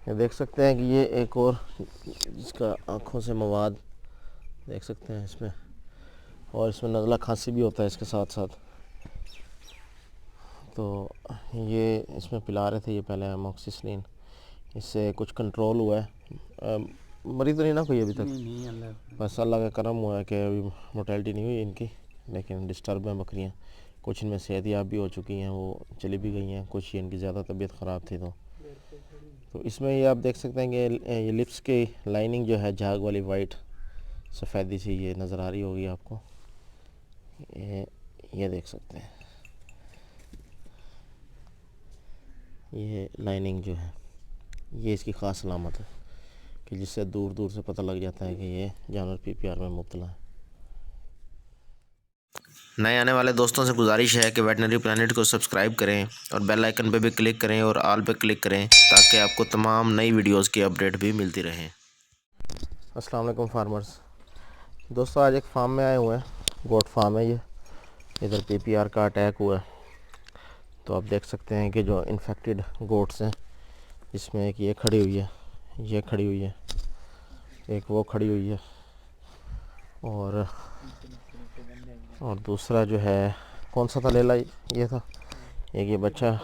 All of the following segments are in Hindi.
ये देख सकते हैं कि ये एक और इसका आँखों से मवाद देख सकते हैं इसमें, और इसमें नज़ला खांसी भी होता है इसके साथ साथ। तो ये इसमें पिला रहे थे ये पहले एमोक्सिसिलिन, इससे कुछ कंट्रोल हुआ है। मरी तो नहीं ना कोई अभी तक? नहीं अल्लाह बस अल्लाह का करम हुआ है कि अभी मोर्टेलिटी नहीं हुई इनकी, लेकिन डिस्टर्ब हैं बकरियाँ। कुछ इनमें सेहतयाब भी हो चुकी हैं, वो चली भी गई हैं, कुछ इनकी ज़्यादा तबीयत ख़राब थी। तो इसमें ये आप देख सकते हैं कि ये लिप्स की लाइनिंग जो है झाग वाली वाइट सफ़ेदी सी ये नज़र आ रही होगी आपको। ये देख सकते हैं, ये लाइनिंग जो है ये इसकी ख़ास अलामत है कि जिससे दूर दूर से पता लग जाता है कि ये जानवर पीपीआर में मुब्तला है। नए आने वाले दोस्तों से गुजारिश है कि वेटनरी प्लानट को सब्सक्राइब करें और बेल आइकन पे भी क्लिक करें और ऑल पे क्लिक करें ताकि आपको तमाम नई वीडियोस की अपडेट भी मिलती रहे। अस्सलाम वालेकुम फार्मर्स दोस्तों, आज एक फार्म में आए हुए हैं, गोट फार्म है ये। इधर पीपीआर का अटैक हुआ है, तो आप देख सकते हैं कि जो इन्फेक्टेड गोट्स हैं, इसमें एक ये खड़ी हुई है, ये खड़ी हुई है, एक वो खड़ी हुई है, और दूसरा जो है कौन सा था लेला, ये था एक, ये बच्चा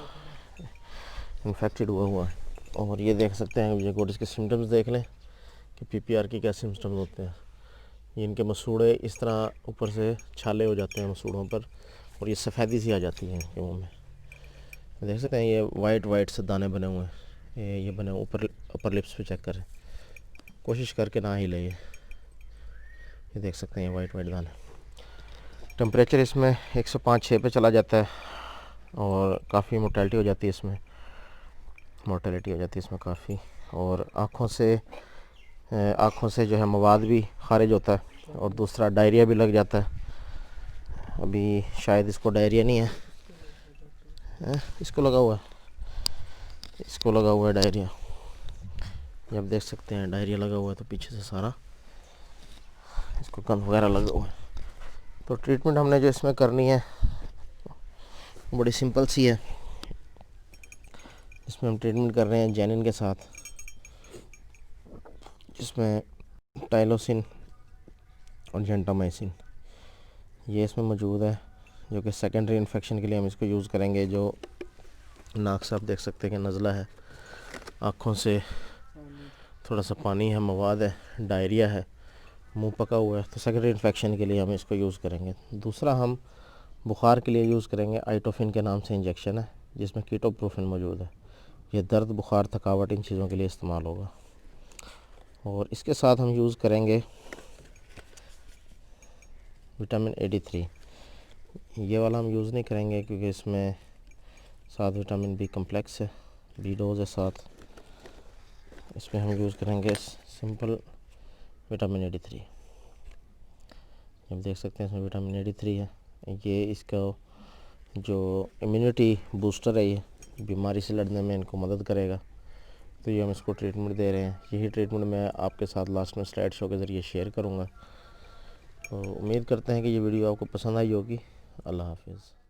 इन्फेक्टेड हुआ है। और ये देख सकते हैं ये गोट, इसके सिम्टम्स देख लें कि पीपीआर के क्या सिम्टम्स होते हैं। ये इनके मसूड़े इस तरह ऊपर से छाले हो जाते हैं मसूड़ों पर, और ये सफ़ेदी सी आ जाती है इनके मुँह में। देख सकते हैं ये वाइट से दाने बने हुए हैं, ये बने हुए ऊपर अपर लिप्स पे चेक करें, कोशिश करके ना ही ले। ये देख सकते हैं ये वाइट दाने। टेम्परेचर इसमें 105-106 पे चला जाता है, और काफ़ी मोर्टेलिटी हो जाती है इसमें, काफ़ी। और आँखों से जो है मवाद भी खारिज होता है, और दूसरा डायरिया भी लग जाता है। अभी शायद इसको डायरिया नहीं है, इसको लगा हुआ है डायरिया। ये आप देख सकते हैं डायरिया लगा हुआ है, तो पीछे से सारा इसको गंद वगैरह लगा हुआ है। तो ट्रीटमेंट हमने जो इसमें करनी है बड़ी सिंपल सी है। इसमें हम ट्रीटमेंट कर रहे हैं जेनिन के साथ, जिसमें टाइलोसिन और जेंटामाइसिन ये इसमें मौजूद है, जो कि सेकेंडरी इन्फेक्शन के लिए हम इसको यूज़ करेंगे। जो नाक से आप देख सकते हैं कि नज़ला है, आँखों से थोड़ा सा पानी है, मवाद है, डायरिया है, मुंह पका हुआ है, तो सेकेंडरी इन्फेक्शन के लिए हम इसको यूज़ करेंगे। दूसरा हम बुखार के लिए यूज़ करेंगे, आइटोफिन के नाम से इंजेक्शन है, जिसमें कीटोप्रोफिन मौजूद है। ये दर्द, बुखार, थकावट, इन चीज़ों के लिए इस्तेमाल होगा। और इसके साथ हम यूज़ करेंगे विटामिन AD3। ये वाला हम यूज़ नहीं करेंगे क्योंकि इसमें साथ विटामिन बी कम्प्लेक्स है, बी डोज है साथ। इसमें हम यूज़ करेंगे सिंपल विटामिन AD3। आप देख सकते हैं इसमें विटामिन AD3 है। ये इसका जो इम्यूनिटी बूस्टर है, ये बीमारी से लड़ने में इनको मदद करेगा। तो ये हम इसको ट्रीटमेंट दे रहे हैं। यही ट्रीटमेंट मैं आपके साथ लास्ट में स्लाइड शो के ज़रिए शेयर करूँगा। तो उम्मीद करते हैं कि ये वीडियो आपको पसंद आई होगी। अल्लाह हाफिज़।